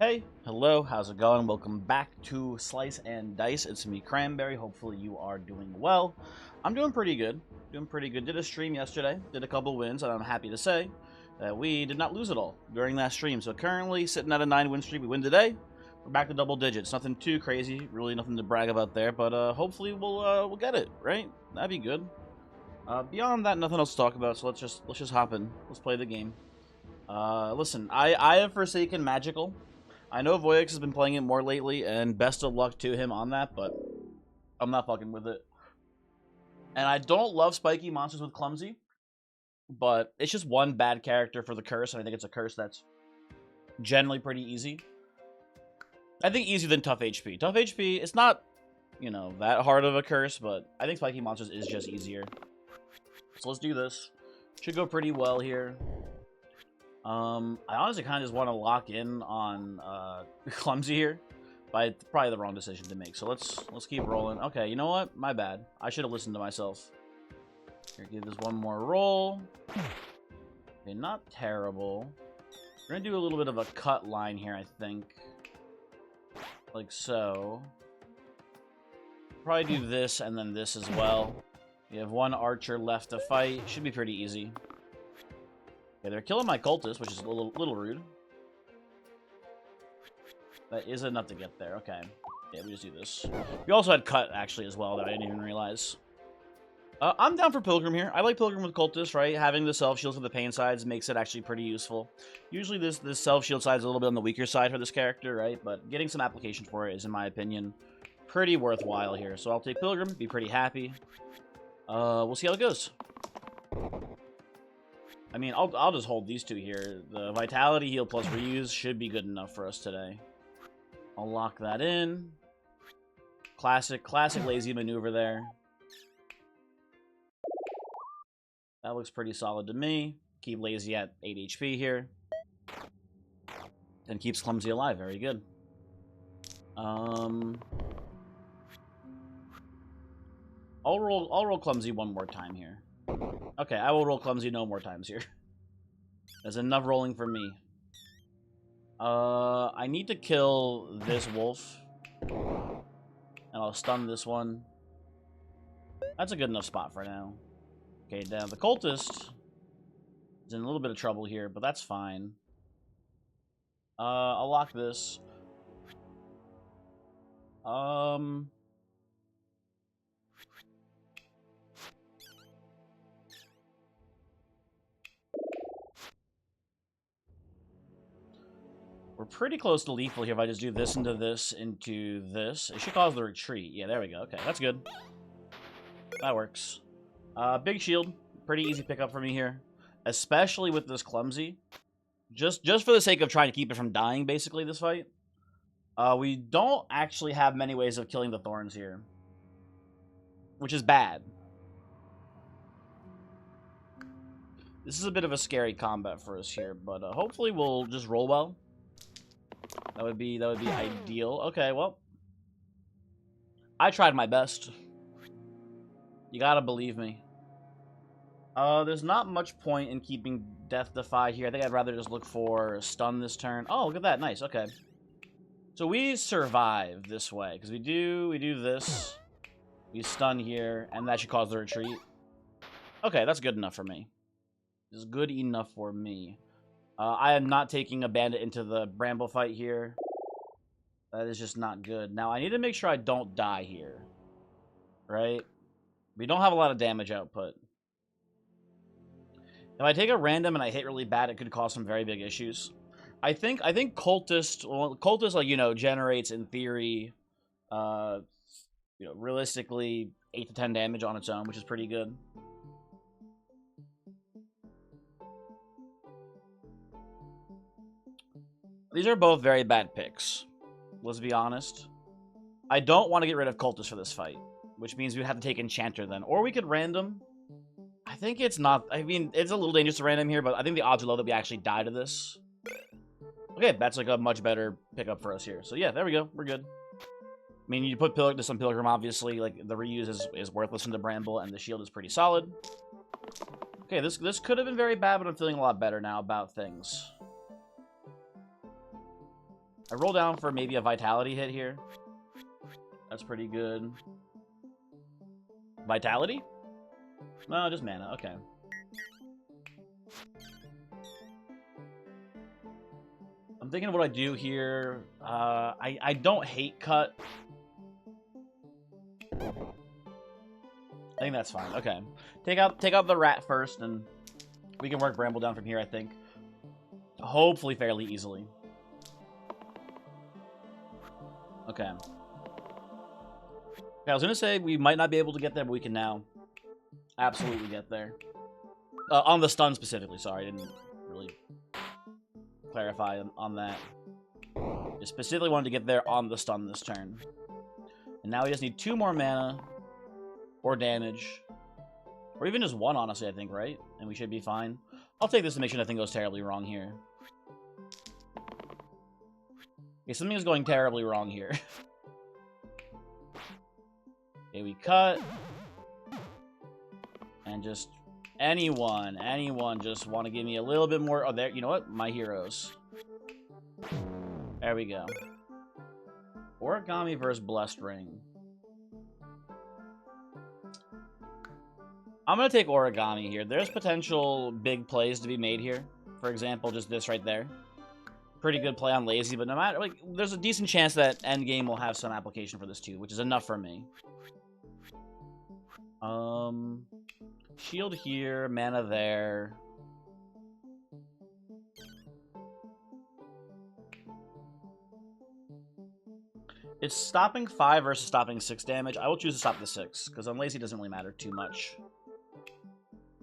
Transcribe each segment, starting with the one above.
Hey, hello, how's it going? Welcome back to Slice and Dice. It's me, Cranberry. Hopefully you are doing well. I'm doing pretty good. Did a stream yesterday, did a couple wins, and I'm happy to say that we did not lose at all during that stream. So currently sitting at a 9-win streak. We win today. We're back to double digits. Nothing too crazy, really nothing to brag about there, but hopefully we'll get it, right? That'd be good. Beyond that, nothing else to talk about. So let's just hop in. Let's play the game. Listen, I have forsaken Magical. I know Voyix has been playing it more lately, and best of luck to him on that, but I'm not fucking with it. And I don't love spiky monsters with Clumsy, but it's just one bad character for the curse, and I think it's a curse that's generally pretty easy. I think easier than Tough HP. Tough HP, it's not, you know, that hard of a curse, but I think spiky monsters is just easier. So let's do this. Should go pretty well here. I honestly kind of just want to lock in on Clumsy here, but it's probably the wrong decision to make. So let's keep rolling. Okay, you know what? My bad. I should have listened to myself. Here, give this one more roll. Okay, not terrible. We're gonna do a little bit of a cut line here, I think, like so. Probably do this and then this as well. We have one archer left to fight. Should be pretty easy. Okay, they're killing my cultist, which is a little rude. That is enough to get there. Okay. Yeah, we just do this. We also had cut, actually, as well, that I didn't even realize. I'm down for Pilgrim here. I like Pilgrim with cultist, right? Having the self-shield for the pain sides makes it actually pretty useful. Usually this self-shield side is a little bit on the weaker side for this character, right? But getting some application for it is, in my opinion, pretty worthwhile here. So I'll take Pilgrim, be pretty happy. We'll see how it goes. I mean, I'll just hold these two here. The Vitality Heal plus Reuse should be good enough for us today. I'll lock that in. Classic lazy maneuver there. That looks pretty solid to me. Keep lazy at 8 HP here. And keeps Clumsy alive. Very good. I'll roll Clumsy one more time here. Okay, I will roll Clumsy no more times here. There's enough rolling for me. I need to kill this wolf. And I'll stun this one. That's a good enough spot for now. Okay, now the cultist is in a little bit of trouble here, but that's fine. I'll lock this. We're pretty close to lethal here if I just do this into this into this. It should cause the retreat. Yeah, there we go. Okay, that's good. That works. Big shield. Pretty easy pickup for me here. Especially with this Clumsy. Just for the sake of trying to keep it from dying, basically, this fight. We don't actually have many ways of killing the Thorns here. Which is bad. This is a bit of a scary combat for us here, but hopefully we'll just roll well. That would be ideal. Okay, well, I tried my best. You gotta believe me. There's not much point in keeping Death Defy here. I think I'd rather just look for stun this turn. Oh, look at that. Nice. Okay. So we survive this way because we do this. We stun here, and that should cause the retreat. Okay, that's good enough for me. It's good enough for me. I am not taking a bandit into the bramble fight here. That is just not good. Now, I need to make sure I don't die here. Right? We don't have a lot of damage output. If I take a random and I hit really bad, it could cause some very big issues. I think Cultist, well, Cultist, like, you know, generates, in theory, you know, realistically, 8 to 10 damage on its own, which is pretty good. These are both very bad picks. Let's be honest. I don't want to get rid of Cultist for this fight, which means we have to take Enchanter then. Or we could random. I think it's not... I mean, it's a little dangerous to random here, but I think the odds are low that we actually die to this. Okay, that's like a much better pickup for us here. So yeah, there we go. We're good. I mean, you put some Pilgrim, obviously. Like, the reuse is worthless into Bramble, and the shield is pretty solid. Okay, this could have been very bad, but I'm feeling a lot better now about things. I roll down for maybe a Vitality hit here. That's pretty good. Vitality? No, just mana. Okay. I'm thinking of what I do here. I don't hate cut. I think that's fine. Okay. Take out the rat first, and we can work Bramble down from here, I think. Hopefully fairly easily. Okay. I was going to say we might not be able to get there, but we can now absolutely get there. On the stun specifically, sorry. I didn't really clarify on that. Just specifically wanted to get there on the stun this turn. And now we just need 2 more mana. Or damage. Or even just 1, honestly, I think, right? And we should be fine. I'll take this to make sure nothing goes terribly wrong here. Okay, something is going terribly wrong here. Okay, we cut. And just anyone just want to give me a little bit more. Oh, there, you know what? My heroes. There we go. Origami versus Blessed Ring. I'm going to take Origami here. There's potential big plays to be made here. For example, just this right there. Pretty good play on Lazy, but no matter, like, there's a decent chance that endgame will have some application for this too, which is enough for me. Shield here, mana there. It's stopping 5 versus stopping 6 damage. I will choose to stop the 6, because on Lazy it doesn't really matter too much.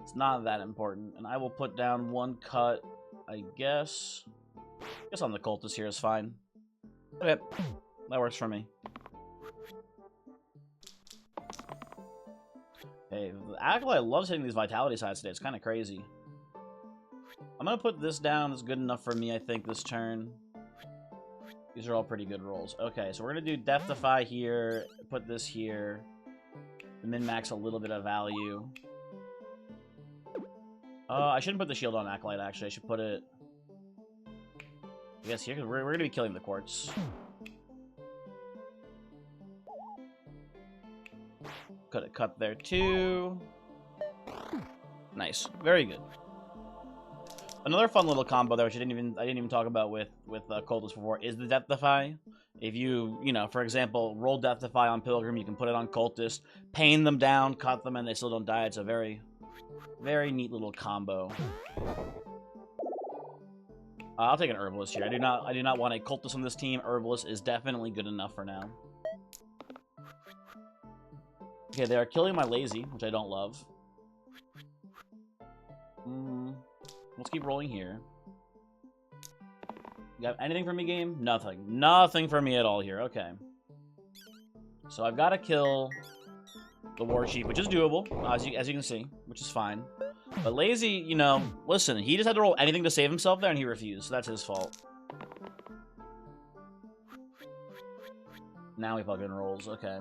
It's not that important. And I will put down 1 cut, I guess. I guess on the Cultist here is fine. Okay, that works for me. Hey, Acolyte loves hitting these Vitality sides today. It's kind of crazy. I'm going to put this down. It's good enough for me, I think, this turn. These are all pretty good rolls. Okay, so we're going to do Death Defy here. Put this here. Min-max a little bit of value. I shouldn't put the shield on Acolyte, actually. I should put it... I guess here, because we're going to be killing the Quartz. Could have cut there, too. Nice. Very good. Another fun little combo there, which I didn't even talk about with Cultist before, is the Death Defy. If you know, for example, roll Death Defy on Pilgrim, you can put it on Cultist, pain them down, cut them, and they still don't die. It's a very, very neat little combo. I'll take an Herbalist here. I do not want a Cultist on this team. Herbalist is definitely good enough for now. Okay, they are killing my Lazy, which I don't love. Let's keep rolling here. You have anything for me, game? Nothing. Nothing for me at all here. Okay. So I've got to kill the War Chief, which is doable, as you can see, which is fine. But Lazy, you know, listen, he just had to roll anything to save himself there, and he refused, so that's his fault. Now he fucking rolls. Okay.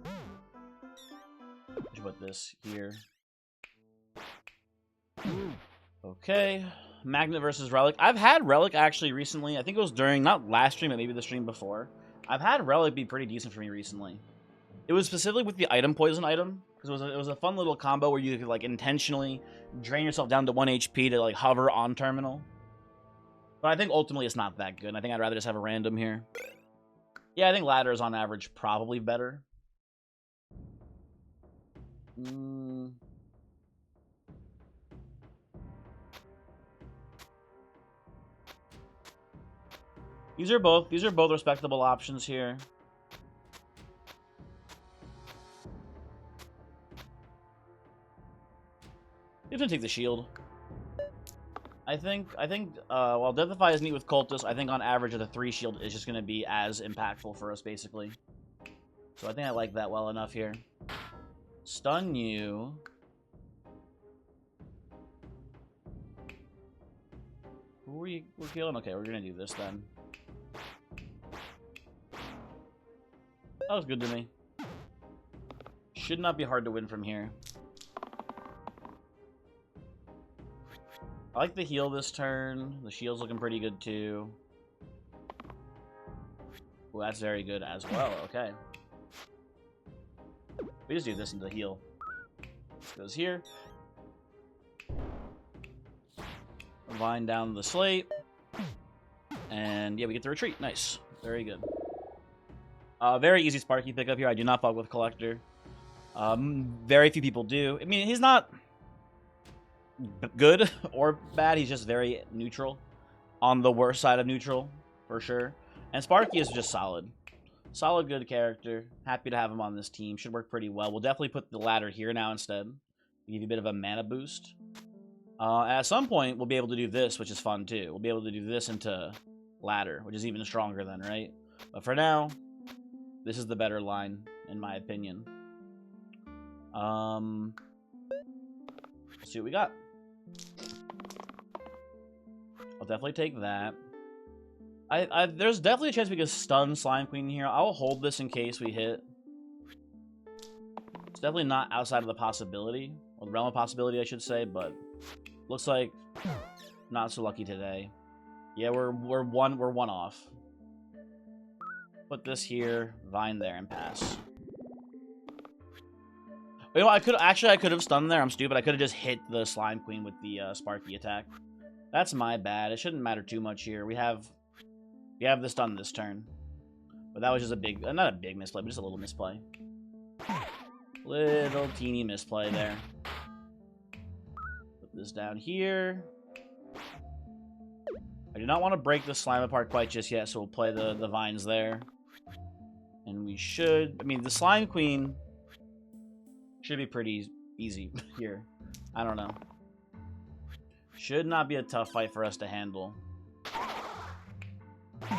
I should put this here. Okay, Magnet versus Relic. I've had Relic actually recently. I think it was during, not last stream, but maybe the stream before. I've had Relic be pretty decent for me recently. It was specifically with the item poison item, because it was a fun little combo where you could like intentionally drain yourself down to 1 HP to like hover on terminal. But I think ultimately it's not that good. I think I'd rather just have a random here. Yeah, I think ladder is on average probably better. These are both respectable options here. He's gonna take the shield. I think while Death Defy is neat with Cultist, I think on average the 3 shield is just gonna be as impactful for us basically. So I think I like that well enough here. Stun you. Who are you? We're killing? Okay, we're gonna do this then. That was good to me. Should not be hard to win from here. I like the heal this turn. The shield's looking pretty good too. Ooh, that's very good as well. Okay. We just do this into the heal. This goes here. Vine down the slate. And yeah, we get the retreat. Nice. Very good. Very easy Sparky pickup here. I do not fuck with Collector. Very few people do. I mean, he's not good or bad. He's just very neutral. On the worst side of neutral, for sure. And Sparky is just solid. Solid, good character. Happy to have him on this team. Should work pretty well. We'll definitely put the ladder here now instead. Give you a bit of a mana boost. At some point, we'll be able to do this, which is fun too. We'll be able to do this into ladder, which is even stronger then, right? But for now, this is the better line, in my opinion. Let's see what we got. I'll definitely take that. There's definitely a chance we could stun Slime Queen here. I'll hold this in case we hit. It's definitely not outside of the possibility, or the realm of possibility, I should say, but looks like not so lucky today. Yeah, we're one off. Put this here, Vine there, and pass. You know, I could have stunned there. I'm stupid. I could have just hit the Slime Queen with the Sparky attack. That's my bad. It shouldn't matter too much here. We have the stun this turn, but that was just a big, not a big misplay, but just a little misplay. Little teeny misplay there. Put this down here. I do not want to break the slime apart quite just yet, so we'll play the vines there. And we should... I mean, the Slime Queen should be pretty easy here. I don't know. Should not be a tough fight for us to handle. A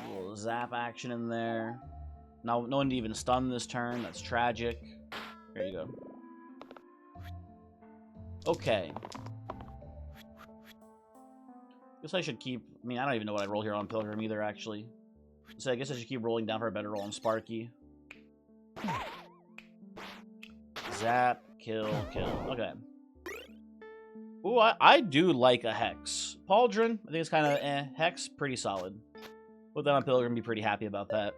little zap action in there. No one to even stun this turn. That's tragic. There you go. Okay. Guess I should keep... I mean, I don't even know what I roll here on Pilgrim either, actually. So I guess I should keep rolling down for a better roll on Sparky. Zap, kill, kill. Okay. Ooh, I do like a Hex. Pauldron, I think it's kind of eh. Hex, pretty solid. Put that on Pilgrim, be pretty happy about that.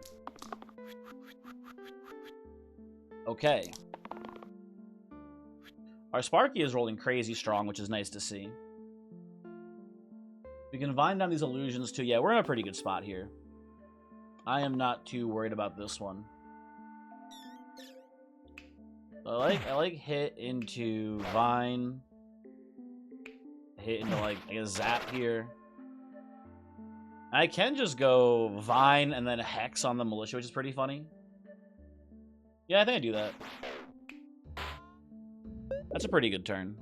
Okay. Our Sparky is rolling crazy strong, which is nice to see. We can vine down these illusions too. Yeah, we're in a pretty good spot here. I am not too worried about this one. I like hit into vine. Hit into like a zap here. I can just go vine and then a hex on the militia, which is pretty funny. Yeah, I think I do that. That's a pretty good turn.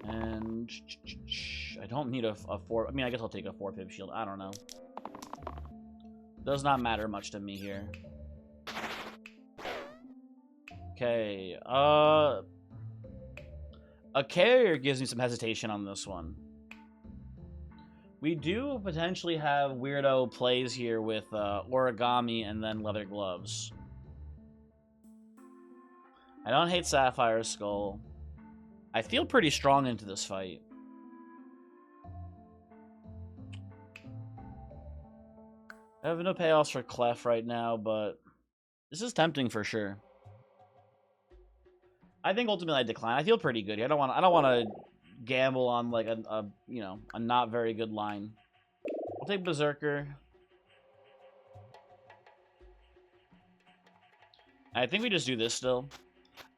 And I don't need a 4. I mean, I guess I'll take a 4-pip shield. I don't know. Does not matter much to me here. Okay. A carrier gives me some hesitation on this one. We do potentially have weirdo plays here with origami and then leather gloves. I don't hate Sapphire Skull. I feel pretty strong into this fight. I have no payoffs for Clef right now, but this is tempting for sure. I think ultimately I decline. I feel pretty good here. I don't want to gamble on like a you know, a not very good line. I'll take Berserker. I think we just do this still.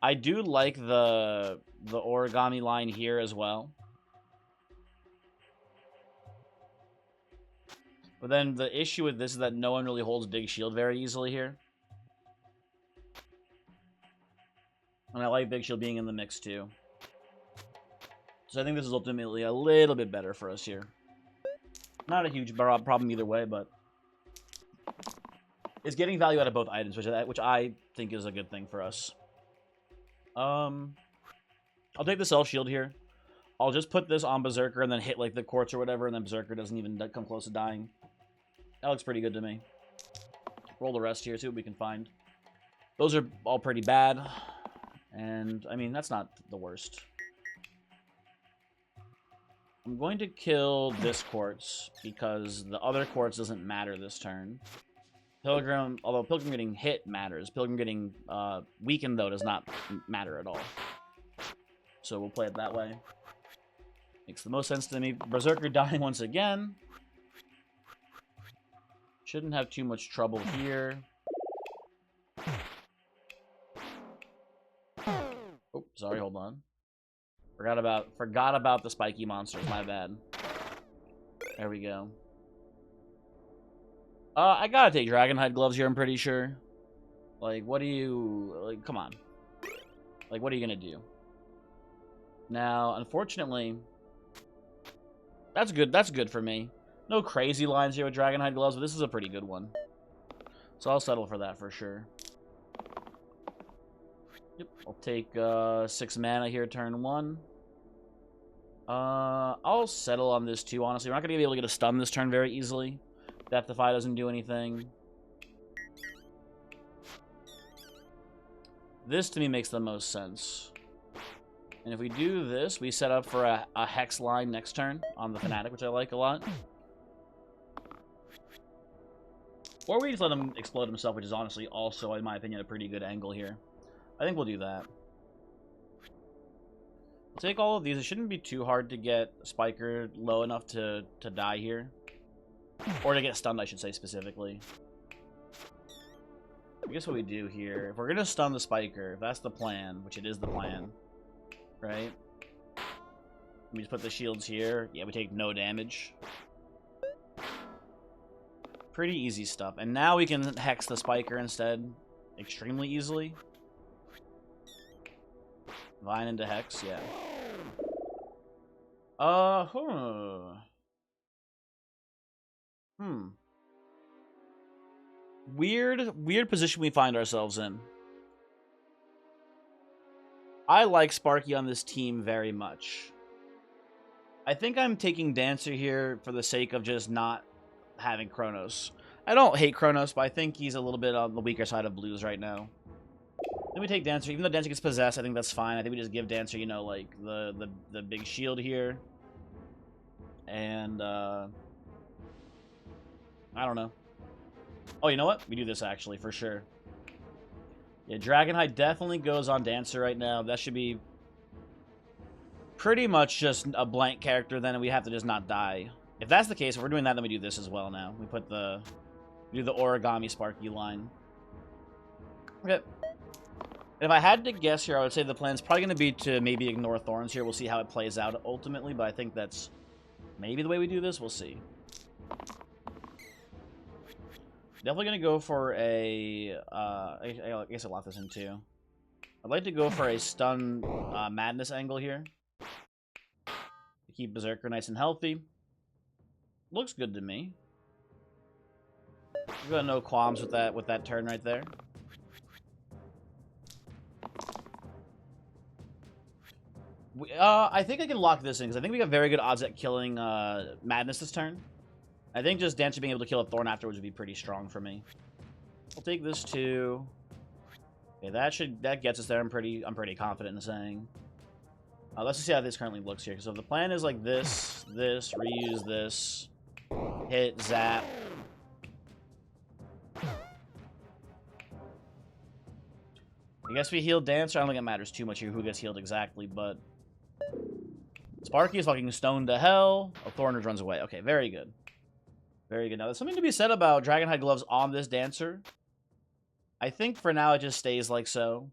I do like the origami line here as well. But then the issue with this is that no one really holds Big Shield very easily here. And I like Big Shield being in the mix too. So I think this is ultimately a little bit better for us here. Not a huge problem either way, but it's getting value out of both items, which I think is a good thing for us. I'll take the Self Shield here. I'll just put this on Berserker and then hit like the Quartz or whatever, and then Berserker doesn't even come close to dying. That looks pretty good to me. Roll the rest here, see what we can find. Those are all pretty bad. And, I mean, that's not the worst. I'm going to kill this quartz because the other quartz doesn't matter this turn. Pilgrim, although Pilgrim getting hit matters. Pilgrim getting weakened, though, does not matter at all. So we'll play it that way. Makes the most sense to me. Berserker dying once again. Shouldn't have too much trouble here. Oh, sorry, hold on. Forgot about the spiky monsters, my bad. There we go. I gotta take Dragonhide gloves here, I'm pretty sure. Like, what do you... Like, come on. Like, what are you gonna do? Now, unfortunately... That's good for me. No crazy lines here with Dragonhide gloves, but this is a pretty good one. So I'll settle for that for sure. Yep, I'll take 6 mana here, turn 1. I'll settle on this too, honestly. We're not going to be able to get a stun this turn very easily. Deathify doesn't do anything. This, to me, makes the most sense. And if we do this, we set up for a Hex line next turn on the Fanatic, which I like a lot. Or we just let him explode himself, which is honestly also, in my opinion, a pretty good angle here. I think we'll do that. We'll take all of these. It shouldn't be too hard to get Spiker low enough to die here. Or to get stunned, I should say, specifically. I guess what we do here, if we're going to stun the Spiker, if that's the plan, which it is the plan, right? We just put the shields here. Yeah, we take no damage. Pretty easy stuff. And now we can Hex the Spiker instead extremely easily. Vine into Hex, yeah. Weird position we find ourselves in. I like Sparky on this team very much. I think I'm taking Dancer here for the sake of just not having Chronos. I don't hate Chronos, but I think he's a little bit on the weaker side of blues right now. Then we take Dancer. Even though Dancer gets possessed, I think that's fine. I think we just give Dancer, you know, like, the big shield here. And, I don't know. Oh, you know what? We do this, actually, for sure. Yeah, Dragonhide definitely goes on Dancer right now. That should be pretty much just a blank character, then, and we have to just not die. If that's the case, if we're doing that, then we do this as well now. We do the origami Sparky line. Okay. If I had to guess here, I would say the plan's probably going to be to maybe ignore Thorns here. We'll see how it plays out ultimately, but I think that's maybe the way we do this. We'll see. Definitely going to go for a... I guess I'll lock this in too. I'd like to go for a stun madness angle here. To keep Berserker nice and healthy. Looks good to me. We've got no qualms with that turn right there. I think I can lock this in, because I think we got very good odds at killing Madness this turn. I think just Dancer being able to kill a Thorn afterwards would be pretty strong for me. I'll take this too. Okay, that gets us there. I'm pretty confident in saying. Let's just see how this currently looks here. So if the plan is like this, reuse this, hit, zap. I guess we heal Dancer. I don't think it matters too much here who gets healed exactly, but Sparky is fucking stoned to hell. Oh, Thornage runs away. Okay, very good. Very good. Now, there's something to be said about Dragonhide gloves on this Dancer. I think for now it just stays like so.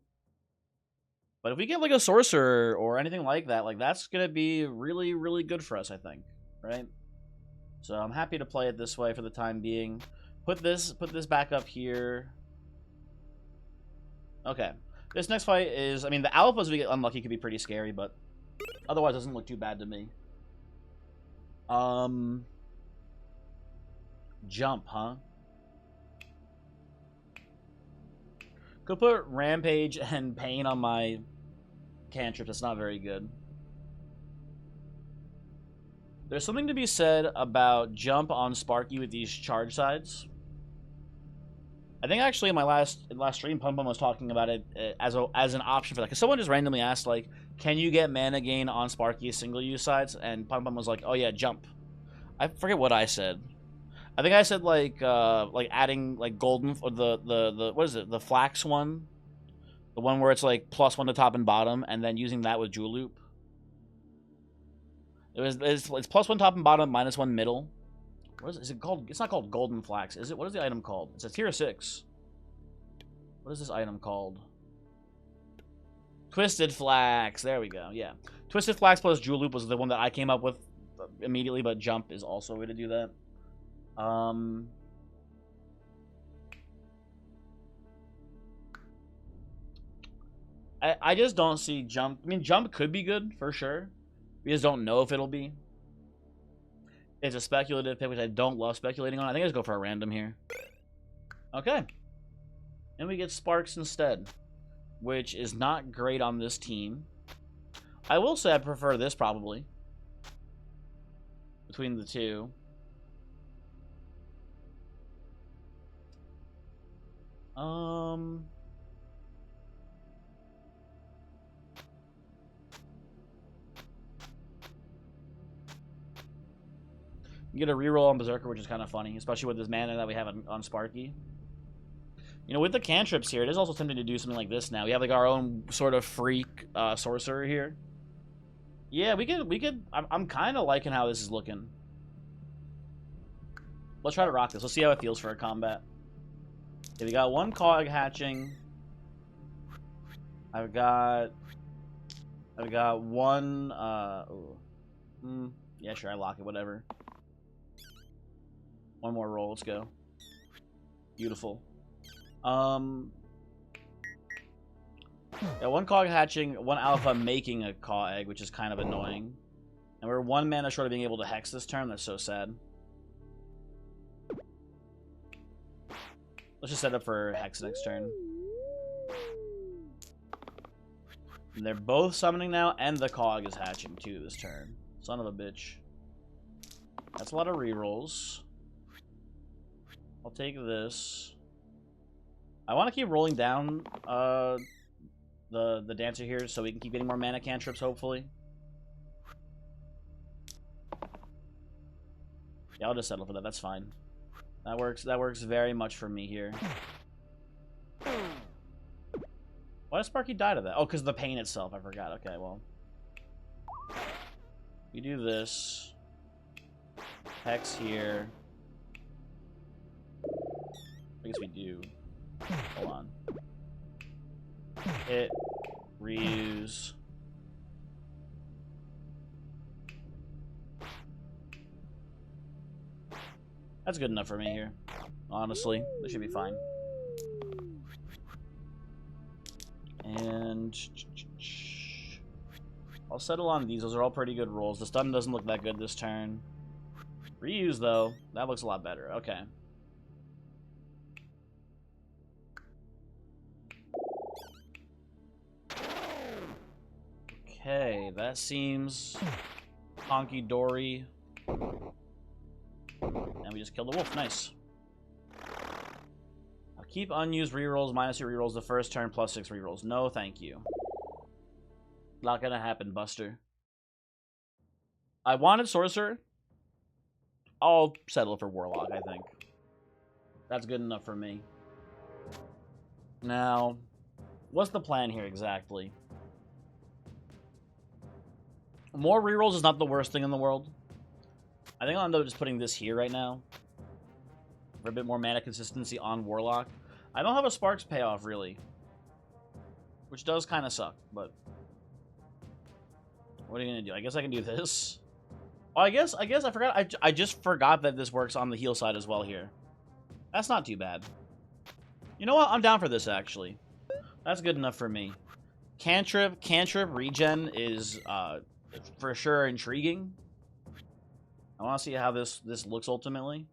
But if we get like a Sorcerer or anything like that, like that's going to be really, really good for us, I think. Right? So I'm happy to play it this way for the time being. Put this back up here. Okay. This next fight is, I mean, the alphas we get unlucky could be pretty scary, but otherwise it doesn't look too bad to me. Jump, huh? Could put Rampage and Pain on my cantrip. That's not very good. There's something to be said about jump on Sparky with these charge sides. I think actually in my last stream, Pum Pum was talking about it as an option for that. Because someone just randomly asked, like, can you get mana gain on Sparky single use sides? And Pum Pum was like, oh yeah, jump. I forget what I said. I think I said like adding like golden or the what is it, the flax one, the one where it's like +1 to top and bottom, and then using that with Jewel Loop. It's +1 top and bottom, -1 middle. What is it called? It's not called golden flax, is it? What is the item called? It's a tier 6. What is this item called? Twisted flax. There we go. Yeah, Twisted flax plus Jewel Loop was the one that I came up with immediately, but jump is also a way to do that. I just don't see jump. I mean, jump could be good for sure. We just don't know if it'll be. It's a speculative pick, which I don't love speculating on. I think I just go for a random here. Okay. And we get Sparks instead, which is not great on this team. I will say I prefer this probably between the two. You get a reroll on Berserker, which is kind of funny, especially with this mana that we have on Sparky. You know, with the cantrips here, it is also tempting to do something like this now. We have like our own sort of freak sorcerer here. Yeah, we could. I'm kind of liking how this is looking. Let's try to rock this. Let's see how it feels for a combat. Okay, we got one cog hatching. I've got one. Yeah, sure. I lock it. Whatever. One more roll. Let's go. Beautiful. Yeah, one cog hatching, one alpha making a caw egg, which is kind of annoying. And we're 1 mana short of being able to hex this turn. That's so sad. Let's just set up for hex next turn. And they're both summoning now, and the cog is hatching too this turn. Son of a bitch. That's a lot of rerolls. I'll take this. I want to keep rolling down the dancer here so we can keep getting more mana cantrips, hopefully. Yeah, I'll just settle for that. That's fine. That works very much for me here. Why does Sparky die to that? Oh, because of the pain itself. I forgot. Okay, well. We do this. Hex here. I guess we do. Hold on. Hit. Reuse. That's good enough for me here. Honestly, this should be fine. And I'll settle on these. Those are all pretty good rolls. The stun doesn't look that good this turn. Reuse, though. That looks a lot better. Okay. Okay, that seems honky-dory. And we just killed the wolf. Nice. I'll keep unused rerolls, -2 rerolls the first turn, +6 rerolls. No, thank you. Not gonna happen, Buster. I wanted Sorcerer. I'll settle for Warlock, I think. That's good enough for me. Now, what's the plan here exactly? More rerolls is not the worst thing in the world. I think I'll end up just putting this here right now. For a bit more mana consistency on Warlock. I don't have a Sparks payoff, really. Which does kind of suck, but... What are you going to do? I guess I can do this. Oh, I guess I forgot. I just forgot that this works on the heal side as well here. That's not too bad. You know what? I'm down for this, actually. That's good enough for me. Cantrip regen is for sure intriguing. I want to see how this looks ultimately.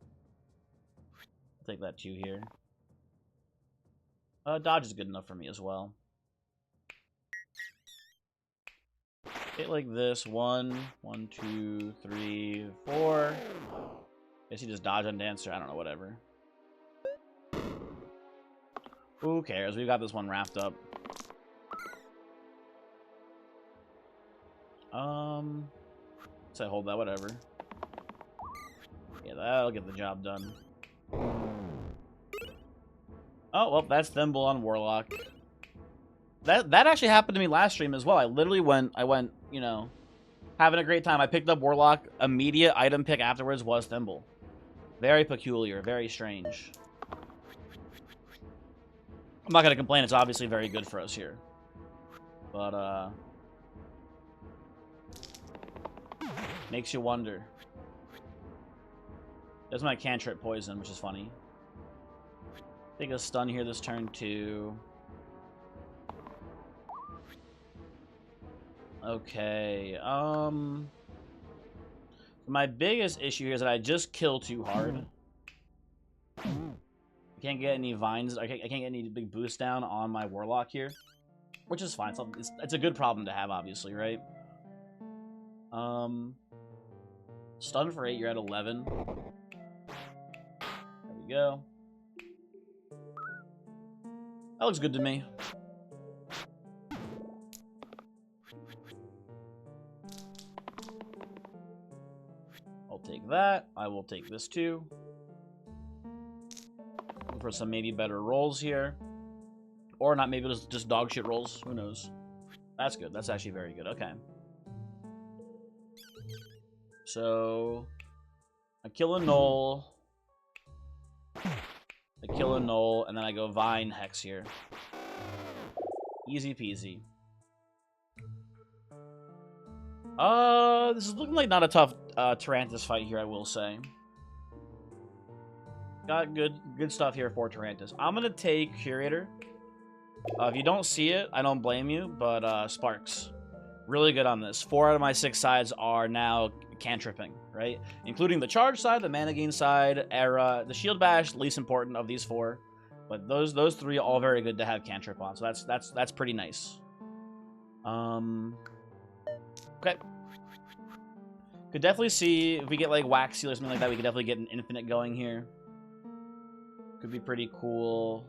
I'll take that 2 here. Dodge is good enough for me as well. Hit like this. 1, 2, 3, 4. Guess you just dodge on Dancer. I don't know, whatever. Who cares? We've got this one wrapped up. Say hold that, whatever. Yeah, that'll get the job done. Oh, well, that's Thimble on Warlock. That actually happened to me last stream as well. I literally went, you know, having a great time. I picked up Warlock. Immediate item pick afterwards was Thimble. Very peculiar, very strange. I'm not gonna complain. It's obviously very good for us here. But, makes you wonder. There's my cantrip poison, which is funny. Take a stun here this turn too. Okay, my biggest issue here is that I just kill too hard. I can't get any vines. I can't get any big boost down on my Warlock here, which is fine. It's a good problem to have, obviously, right? Stun for 8, you're at 11. There we go. That looks good to me. I'll take that. I will take this too. Look for some maybe better rolls here. Or not, maybe just dog shit rolls. Who knows? That's good. That's actually very good. Okay. So, I kill a Knoll. I kill a Knoll, and then I go Vine Hex here. Easy peasy. This is looking like not a tough Tarantus fight here, I will say. Got good stuff here for Tarantus. I'm gonna take Curator. If you don't see it, I don't blame you, but Sparks. Really good on this. 4 out of my 6 sides are now cantripping, right? Including the charge side, the mana gain side, Era, the shield bash, least important of these 4. But those 3 are all very good to have cantrip on, so that's pretty nice. Okay. Could definitely see if we get like Wax Seal or something like that, we could definitely get an infinite going here. Could be pretty cool.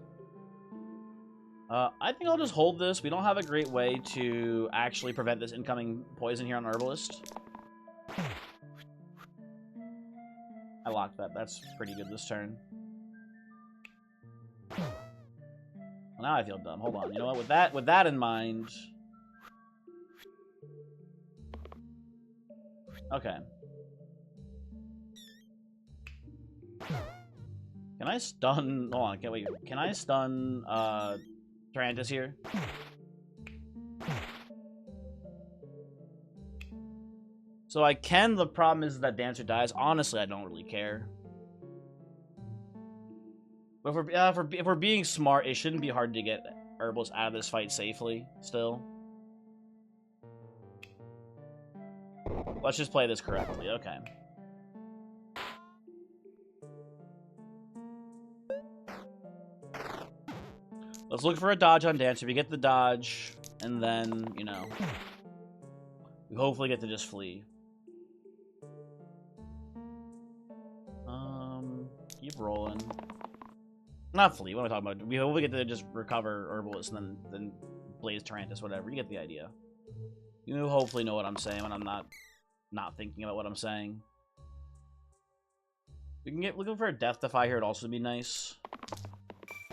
I think I'll just hold this. We don't have a great way to actually prevent this incoming poison here on Herbalist. I locked that. That's pretty good this turn. Well, now I feel dumb. Hold on. You know what? With that in mind... Okay. Can I stun... Hold on. Wait. Can I stun, Tarantus here? So I can. The problem is that Dancer dies. Honestly, I don't really care. But if we're being smart, it shouldn't be hard to get Herbalist out of this fight safely, still. Let's just play this correctly. Okay. Let's look for a dodge on Dancer. We get the dodge, and then, you know, we hopefully get to just flee. Keep rolling. Not flee, what am I talking about? We hopefully get to just recover Herbalist and then Blaze Tarantus, whatever. You get the idea. You hopefully know what I'm saying when I'm not thinking about what I'm saying. We can get looking for a Death Defy here, it'd also be nice.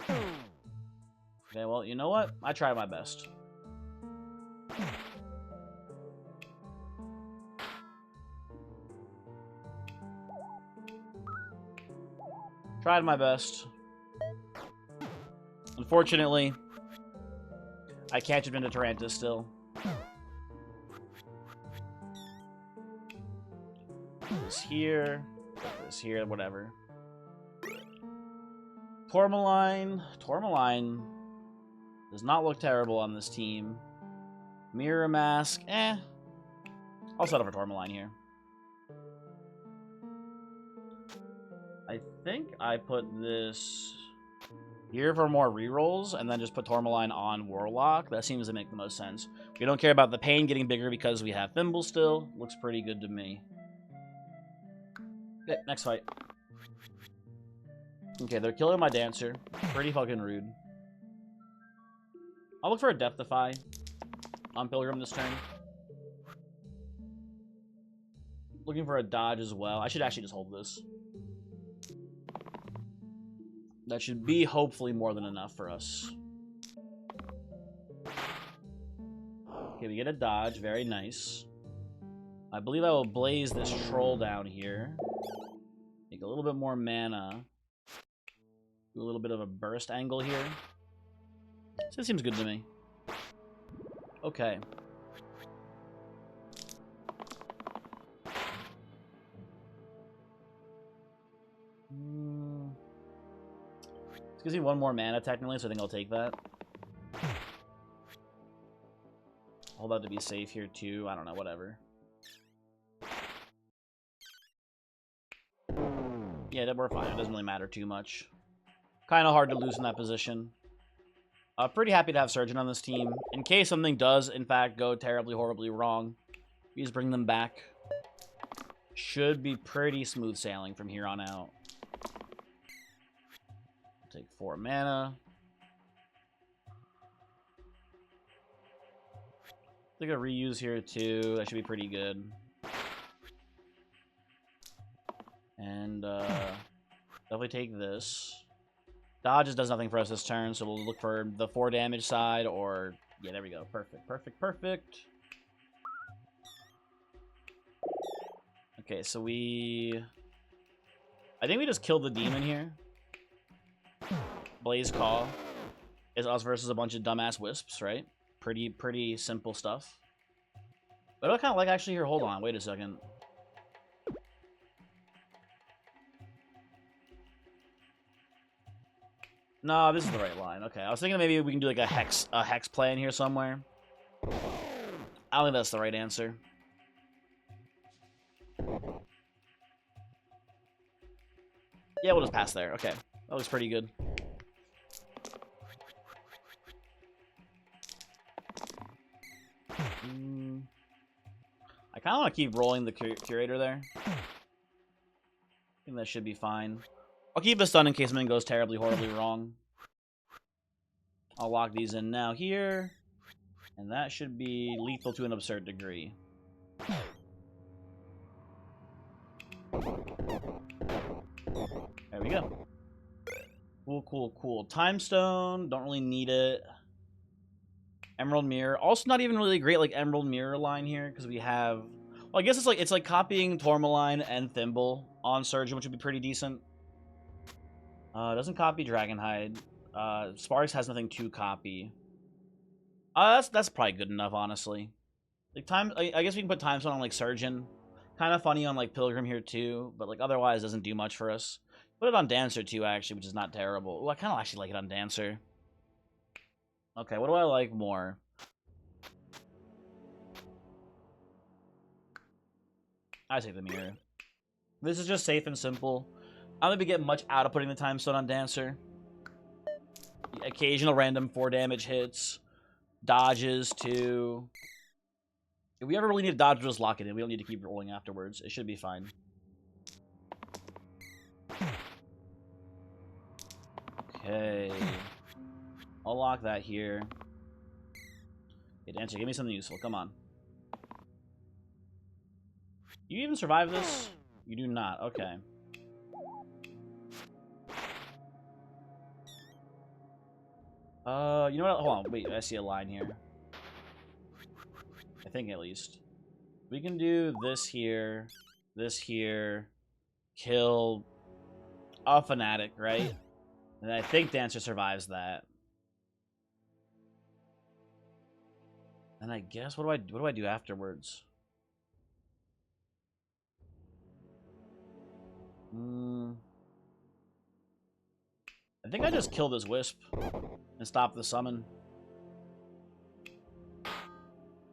Okay, well, you know what? I tried my best. Tried my best. Unfortunately, I can't jump into Tarantus still. This here, this here, whatever. Tourmaline does not look terrible on this team. Mirror Mask, I'll settle for Tourmaline here. I think I put this here for more rerolls, and then just put Tourmaline on Warlock. That seems to make the most sense. We don't care about the pain getting bigger because we have Thimble still. Looks pretty good to me. Okay, next fight. Okay, they're killing my Dancer. Pretty fucking rude. I'll look for a Death Defy on Pilgrim this turn. Looking for a dodge as well. I should actually just hold this. That should be hopefully more than enough for us. Okay, we get a dodge. Very nice. I believe I will blaze this troll down here. Make a little bit more mana. Do a little bit of a burst angle here. This seems good to me. Okay. It gives me one more mana technically, so I think I'll take that. Hold out to be safe here too. I don't know, whatever. Yeah, we're fine. It doesn't really matter too much. Kind of hard to lose in that position. Pretty happy to have Surgeon on this team. In case something does, in fact, go terribly, horribly wrong, we just bring them back. Should be pretty smooth sailing from here on out. Take 4 mana. I think a reuse here too. That should be pretty good. And definitely take this. Dodges does nothing for us this turn, so we'll look for the 4 damage side, or yeah, there we go. Perfect, perfect, perfect. Okay, so I think we just killed the demon here. Blaze Call is us versus a bunch of dumbass wisps, right? Pretty simple stuff. What do I kind of like actually here? Hold on, wait a second. No, this is the right line. Okay, I was thinking maybe we can do like a hex play in here somewhere. I don't think that's the right answer. Yeah, we'll just pass there. Okay, that looks pretty good. I kind of want to keep rolling the curator there. I think that should be fine. I'll keep this done in case something goes terribly, horribly wrong. I'll lock these in now here. And that should be lethal to an absurd degree. There we go. Cool, cool, cool. Time Stone, don't really need it. Emerald Mirror, also not even really great like Emerald Mirror line here because we have. Well, I guess it's like copying Tourmaline and Thimble on Surgeon, which would be pretty decent. Doesn't copy Dragonhide. Sparks has nothing to copy. That's probably good enough, honestly. Like I guess we can put Time Stone on like Surgeon. Kind of funny on like Pilgrim here too, but like otherwise doesn't do much for us. Put it on Dancer too, actually, which is not terrible. Ooh, I kind of actually like it on Dancer. Okay, what do I like more? I take the mirror. This is just safe and simple. I don't think we get much out of putting the Time Stone on Dancer. Occasional random 4 damage hits. Dodges too. If we ever really need a dodge, we'll just lock it in. We don't need to keep rolling afterwards. It should be fine. Okay. I'll lock that here. Okay, Dancer, give me something useful. Come on. You even survive this? You do not. Okay. You know what? Hold on. Wait, I see a line here. I think at least. We can do this here, kill a Fanatic, right? And I think Dancer survives that. And I guess what do I do afterwards? I think I just kill this Wisp and stop the summon.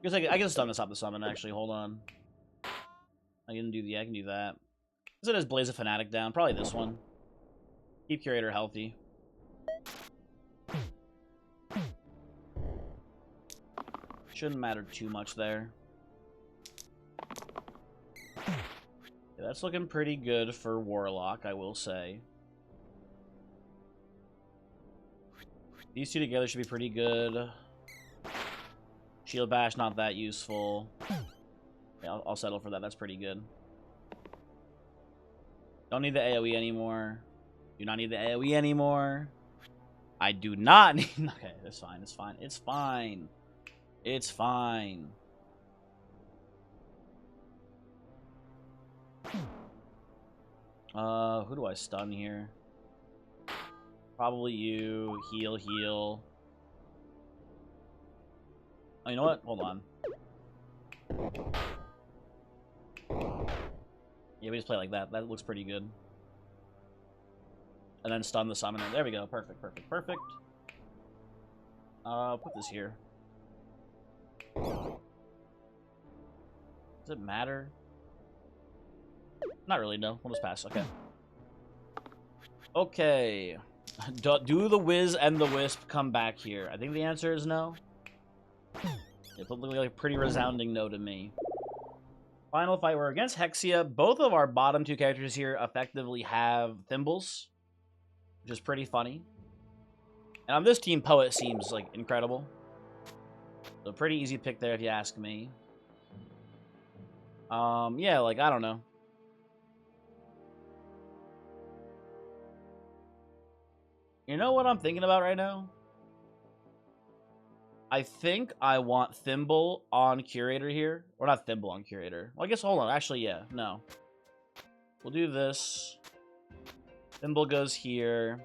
I can stun to stop the summon, actually. Hold on. I can do I can do that. Is it as Blaze a Fanatic down? Probably this one. Keep Curator healthy. Shouldn't matter too much there. Yeah, that's looking pretty good for Warlock, I will say. These two together should be pretty good. Shield Bash, not that useful. Yeah, I'll settle for that. That's pretty good. Don't need the AoE anymore. Do not need the AoE anymore. I do not need... Okay, that's fine. It's fine. It's fine. It's fine. Who do I stun here? Probably you. Heal, heal. Oh, you know what? Hold on. Yeah, we just play like that. That looks pretty good. And then stun the summoner. There we go. Perfect, perfect, perfect. Put this here. Does it matter? Not really, no. We'll just pass. Okay. Okay. Do the Wiz and the Wisp come back here? I think the answer is no. It looked like a pretty resounding no to me. Final fight, we're against Hexia. Both of our bottom two characters here effectively have Thimbles, which is pretty funny. And on this team, Poet seems like incredible. So pretty easy pick there if you ask me. Yeah, like, I don't know. You know what I'm thinking about right now? I think I want Thimble on Curator here. Or not Thimble on Curator. Well, I guess, hold on. Actually, yeah. No. We'll do this. Thimble goes here.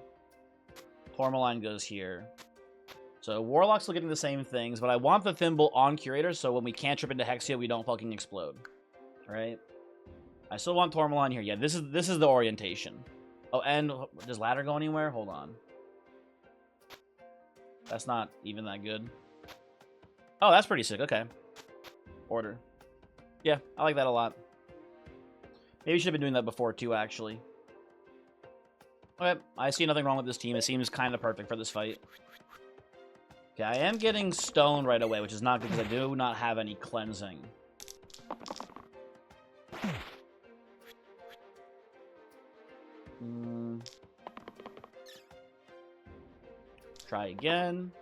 Tourmaline goes here. So Warlock's still getting the same things, but I want the Thimble on Curator so when we cantrip into Hexia, we don't fucking explode. Alright? I still want Tourmaline here. Yeah, this is the orientation. Oh, and does Ladder go anywhere? Hold on. That's not even that good. Oh, that's pretty sick. Okay. Order. Yeah, I like that a lot. Maybe we should have been doing that before, too, actually. Okay, I see nothing wrong with this team. It seems kind of perfect for this fight. Okay, I am getting stoned right away, which is not good because I do not have any cleansing. Try again.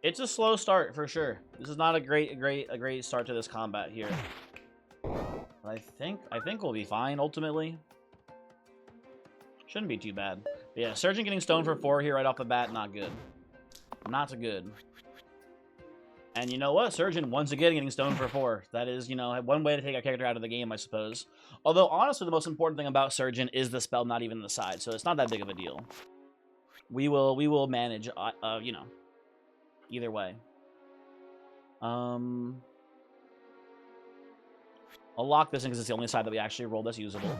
It's a slow start for sure. This is not a great start to this combat here. But I think we'll be fine ultimately. Shouldn't be too bad. But yeah, Surgeon getting stoned for 4 here right off the bat, not good. Not good. And you know what? Surgeon once again getting stoned for 4. That is, you know, one way to take our character out of the game, I suppose. Although honestly, the most important thing about Surgeon is the spell not even the side, so it's not that big of a deal. We will manage, you know. Either way. I'll lock this in because it's the only side that we actually roll that's usable.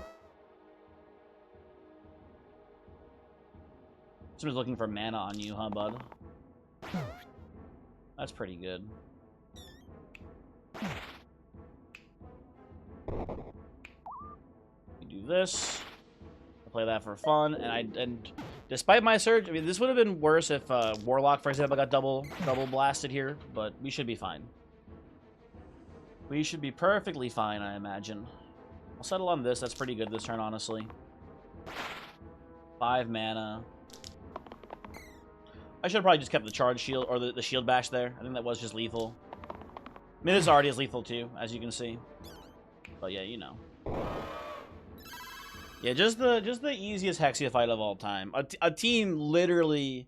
Someone's looking for mana on you, huh, bud? That's pretty good. We do this. I play that for fun, and despite my surge, I mean, this would have been worse if Warlock, for example, got double blasted here, but we should be fine. We should be perfectly fine, I imagine. I'll settle on this. That's pretty good this turn, honestly. 5 mana. I should have probably just kept the charge shield, or the shield bash there. I think that was just lethal. I mean, this already is lethal too, as you can see. But yeah, you know. Yeah, just the easiest Hexia fight of all time. A team literally,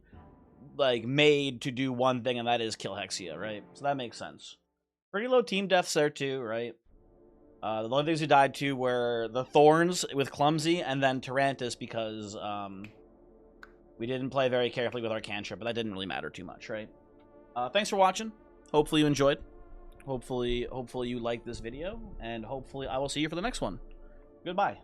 like, made to do one thing, and that is kill Hexia, right? So that makes sense. Pretty low team deaths there too, right? The only things who died too were the Thorns with Clumsy, and then Tarantus because we didn't play very carefully with our cantrip, but that didn't really matter too much, right? Thanks for watching. Hopefully you enjoyed. Hopefully you liked this video, and hopefully I will see you for the next one. Goodbye.